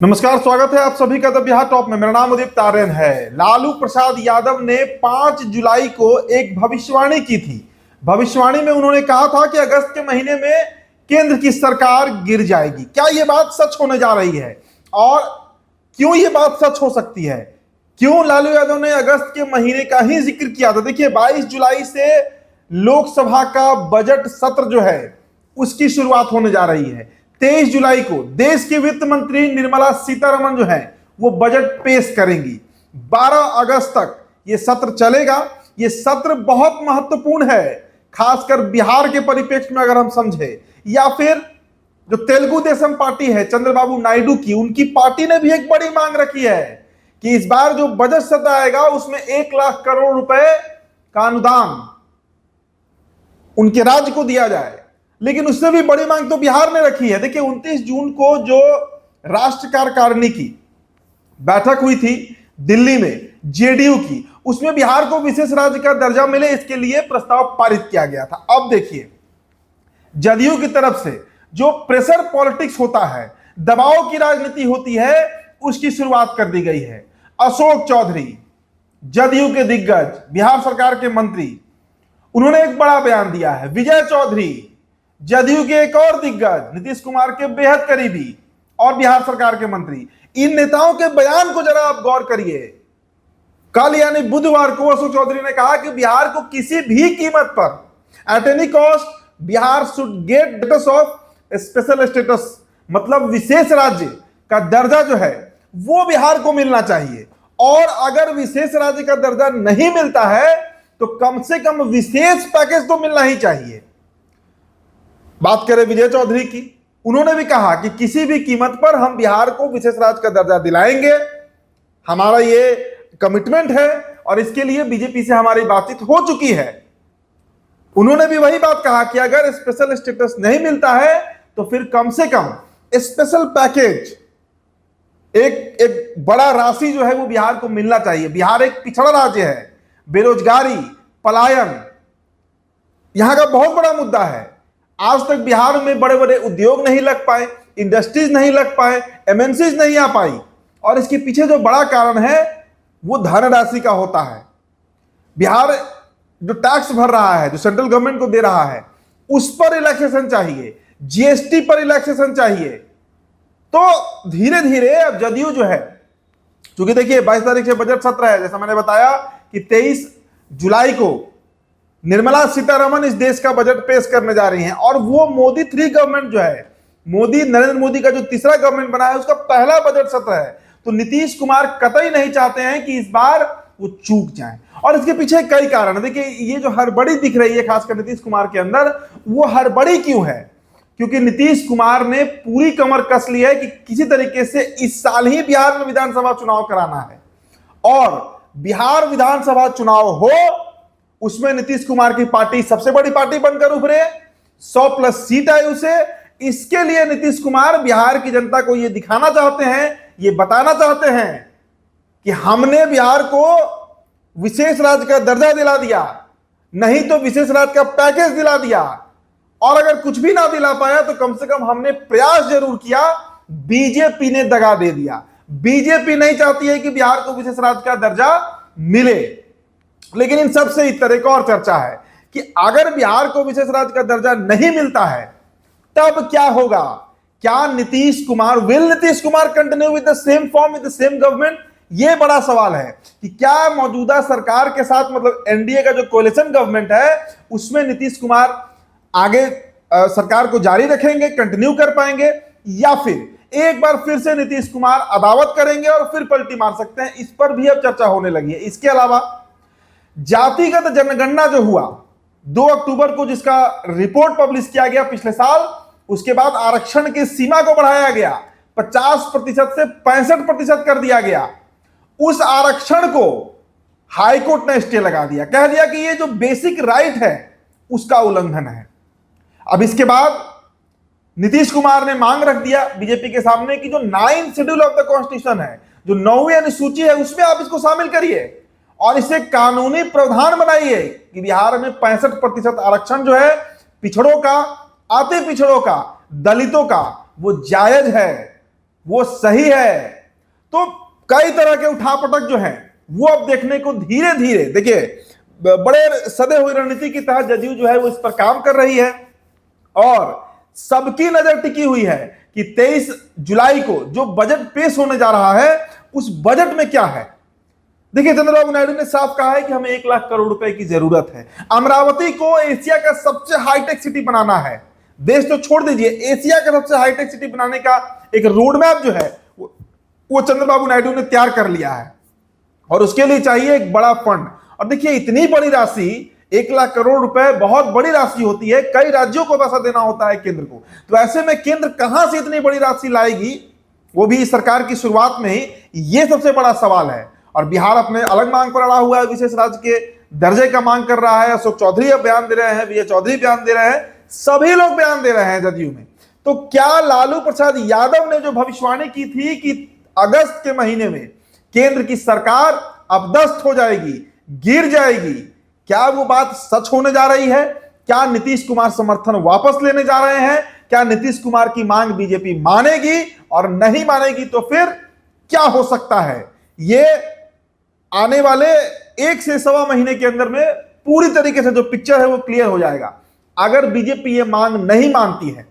नमस्कार, स्वागत है आप सभी का द बिहार टॉप में। मेरा नाम उदित तारेन है। लालू प्रसाद यादव ने 5 जुलाई को एक भविष्यवाणी की थी। भविष्यवाणी में उन्होंने कहा था कि अगस्त के महीने में केंद्र की सरकार गिर जाएगी। क्या यह बात सच होने जा रही है और क्यों यह बात सच हो सकती है? क्यों लालू यादव ने अगस्त के महीने का ही जिक्र किया था? देखिए, 22 जुलाई से लोकसभा का बजट सत्र जो है उसकी शुरुआत होने जा रही है। 23 जुलाई को देश की वित्त मंत्री निर्मला सीतारमण जो है वो बजट पेश करेंगी। 12 अगस्त तक ये सत्र चलेगा। ये सत्र बहुत महत्वपूर्ण है, खासकर बिहार के परिप्रेक्ष्य में अगर हम समझे, या फिर जो तेलुगु देशम पार्टी है चंद्रबाबू नायडू की, उनकी पार्टी ने भी एक बड़ी मांग रखी है कि इस बार जो बजट सत्र आएगा उसमें 1 लाख करोड़ रुपए का अनुदान उनके राज्य को दिया जाए। लेकिन उससे भी बड़ी मांग तो बिहार ने रखी है। देखिए, 29 जून को जो राष्ट्र कार्यकारिणी की बैठक हुई थी दिल्ली में जेडीयू की, उसमें बिहार को विशेष राज्य का दर्जा मिले, इसके लिए प्रस्ताव पारित किया गया था। अब देखिए, जदयू की तरफ से जो प्रेशर पॉलिटिक्स होता है, दबाव की राजनीति होती है, उसकी शुरुआत कर दी गई है। अशोक चौधरी, जदयू के दिग्गज, बिहार सरकार के मंत्री, उन्होंने एक बड़ा बयान दिया है। विजय चौधरी, जदयू के एक और दिग्गज, नीतीश कुमार के बेहद करीबी और बिहार सरकार के मंत्री, इन नेताओं के बयान को जरा आप गौर करिए। कल यानी बुधवार को अशोक चौधरी ने कहा कि बिहार को किसी भी कीमत पर, at any cost, Bihar should get status of special status, मतलब विशेष राज्य का दर्जा जो है वो बिहार को मिलना चाहिए। और अगर विशेष राज्य का दर्जा नहीं मिलता है तो कम से कम विशेष पैकेज तो मिलना ही चाहिए। बात करें विजय चौधरी की, उन्होंने भी कहा कि किसी भी कीमत पर हम बिहार को विशेष राज्य का दर्जा दिलाएंगे, हमारा ये कमिटमेंट है और इसके लिए बीजेपी से हमारी बातचीत हो चुकी है। उन्होंने भी वही बात कहा कि अगर स्पेशल स्टेटस नहीं मिलता है तो फिर कम से कम स्पेशल पैकेज, एक बड़ा राशि जो है वो बिहार को मिलना चाहिए। बिहार एक पिछड़ा राज्य है, बेरोजगारी, पलायन यहां का बहुत बड़ा मुद्दा है। आज तक बिहार में बड़े बड़े उद्योग नहीं लग पाए, इंडस्ट्रीज नहीं लग पाए, एमएनसीज नहीं आ पाई, और इसके पीछे जो बड़ा कारण है वो धनराशि का होता है। बिहार जो टैक्स भर रहा है, जो सेंट्रल गवर्नमेंट को दे रहा है, उस पर रिलैक्सेशन चाहिए, जीएसटी पर रिलैक्सेशन चाहिए। तो धीरे धीरे अब जदयू जो है, क्योंकि देखिए 22 तारीख से बजट सत्र है, जैसा मैंने बताया कि 23 जुलाई को निर्मला सीतारमण इस देश का बजट पेश करने जा रही हैं, और वो मोदी 3 गवर्नमेंट जो है, नरेंद्र मोदी का जो तीसरा गवर्नमेंट बना है, उसका पहला बजट सत्र है। तो नीतीश कुमार कतई नहीं चाहते हैं कि इस बार वो चूक जाएं, और इसके पीछे कई कारण है। देखिए, ये जो हड़बड़ी दिख रही है खासकर नीतीश कुमार के अंदर, वो हड़बड़ी क्यों है? क्योंकि नीतीश कुमार ने पूरी कमर कस ली है कि किसी तरीके से इस साल ही बिहार में विधानसभा चुनाव कराना है, और बिहार विधानसभा चुनाव हो उसमें नीतीश कुमार की पार्टी सबसे बड़ी पार्टी बनकर उभरे, 100+ सीट आए उसे। इसके लिए नीतीश कुमार बिहार की जनता को यह दिखाना चाहते हैं, यह बताना चाहते हैं कि हमने बिहार को विशेष राज्य का दर्जा दिला दिया, नहीं तो विशेष राज्य का पैकेज दिला दिया, और अगर कुछ भी ना दिला पाया तो कम से कम हमने प्रयास जरूर किया। बीजेपी ने दगा दे दिया। बीजेपी नहीं चाहती है कि बिहार को विशेष राज्य का दर्जा मिले। लेकिन इन सब से इस तरह का और चर्चा है कि अगर बिहार को विशेष राज्य का दर्जा नहीं मिलता है तब क्या होगा? क्या Nitish Kumar continue with the same form, with the same government? यह बड़ा सवाल है कि क्या मौजूदा सरकार के साथ, मतलब एनडीए का जो कोalition गवर्नमेंट है, उसमें नीतीश कुमार आगे सरकार को जारी रखेंगे, कंटिन्यू कर पाएंगे, या फिर एक बार फिर से नीतीश कुमार अदावत करेंगे और फिर पलटी मार सकते हैं? इस पर भी अब चर्चा होने लगी है। इसके अलावा जातिगत जनगणना जो हुआ 2 अक्टूबर को, जिसका रिपोर्ट पब्लिश किया गया पिछले साल, उसके बाद आरक्षण की सीमा को बढ़ाया गया, 50% से 65% कर दिया गया। उस आरक्षण को हाईकोर्ट ने स्टे लगा दिया, कह दिया कि ये जो बेसिक राइट है उसका उल्लंघन है। अब इसके बाद नीतीश कुमार ने मांग रख दिया बीजेपी के सामने कि जो 9th schedule of the constitution है, जो 9वीं अनुसूची है, उसमें आप इसको शामिल करिए और इसे कानूनी प्रावधान बनाइए कि बिहार में 65% आरक्षण जो है पिछड़ों का, अति पिछड़ों का, दलितों का, वो जायज है, वो सही है। तो कई तरह के उठापटक जो है वो अब देखने को धीरे धीरे, देखिए बड़े सदे हुई रणनीति की तहत जदयू जो है वो इस पर काम कर रही है और सबकी नजर टिकी हुई है कि 23 जुलाई को जो बजट पेश होने जा रहा है उस बजट में क्या है। देखिए चंद्रबाबू नायडू ने साफ कहा है कि हमें 1 लाख करोड़ रुपए की जरूरत है। अमरावती को एशिया का सबसे हाईटेक सिटी बनाना है। देश तो छोड़ दीजिए, एशिया का सबसे हाईटेक सिटी बनाने का एक रोड मैप जो है वो चंद्रबाबू नायडू ने तैयार कर लिया है और उसके लिए चाहिए एक बड़ा फंड। और देखिए इतनी बड़ी राशि, 1 लाख करोड़ रुपए बहुत बड़ी राशि होती है, कई राज्यों को पैसा देना होता है केंद्र को। तो ऐसे में केंद्र कहां से इतनी बड़ी राशि लाएगी, वो भी सरकार की शुरुआत में ही, ये सबसे बड़ा सवाल है। और बिहार अपने अलग मांग पर अड़ा हुआ है, विशेष राज्य के दर्जे का मांग कर रहा है। अशोक चौधरी अब बयान दे रहे हैं, विजय चौधरी बयान दे रहे हैं, सभी लोग बयान दे रहे हैं जदयू में। तो क्या लालू प्रसाद यादव ने जो भविष्यवाणी की थी कि अगस्त के महीने में केंद्र की सरकार अपदस्थ हो जाएगी, गिर जाएगी, क्या वो बात सच होने जा रही है? क्या नीतीश कुमार समर्थन वापस लेने जा रहे हैं? क्या नीतीश कुमार की मांग बीजेपी मानेगी? और नहीं मानेगी तो फिर क्या हो सकता है? ये आने वाले 1 से सवा महीने के अंदर में पूरी तरीके से जो पिक्चर है वो क्लियर हो जाएगा। अगर बीजेपी ये मांग नहीं मानती है,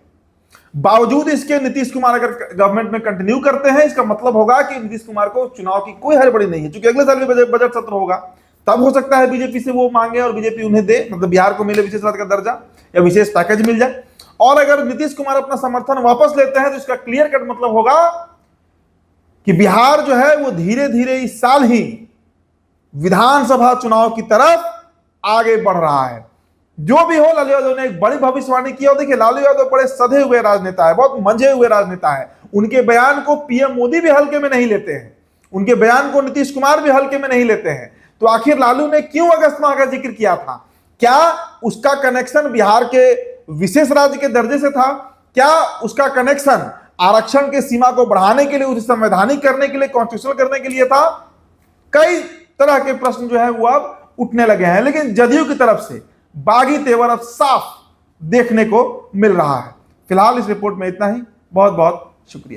बावजूद इसके नीतीश कुमार अगर गवर्नमेंट में कंटिन्यू करते हैं, इसका मतलब होगा कि नीतीश कुमार को चुनाव की कोई हड़बड़ी नहीं है, क्योंकि अगले साल भी बजट सत्र होगा। तब हो सकता है बीजेपी से वो मांगे और बीजेपी उन्हें दे, मतलब बिहार को मिले विशेष राज्य का दर्जा या विशेष पैकेज मिल जाए। और अगर नीतीश कुमार अपना समर्थन वापस लेते हैं तो इसका क्लियर कट मतलब होगा कि बिहार जो है वो धीरे धीरे इस साल ही विधानसभा चुनाव की तरफ आगे बढ़ रहा है। जो भी हो, लालू यादव ने एक बड़ी भविष्यवाणी की। और देखिए लालू यादव बड़े सधे हुए राजनेता है, बहुत मंझे हुए राजनेता है। उनके बयान को पीएम मोदी भी हल्के में नहीं लेते हैं, उनके बयान को नीतीश कुमार भी हल्के में नहीं लेते हैं। तो आखिर लालू ने क्यों अगस्त माह का जिक्र किया था? क्या उसका कनेक्शन बिहार के विशेष राज्य के दर्जे से था? क्या उसका कनेक्शन आरक्षण के सीमा को बढ़ाने के लिए, उसे संवैधानिक करने के लिए, कॉन्स्टिट्यूशनल करने के लिए था? कई तरह के प्रश्न जो है वो अब उठने लगे हैं। लेकिन जदयू की तरफ से बागी तेवर अब साफ देखने को मिल रहा है। फिलहाल इस रिपोर्ट में इतना ही। बहुत बहुत शुक्रिया।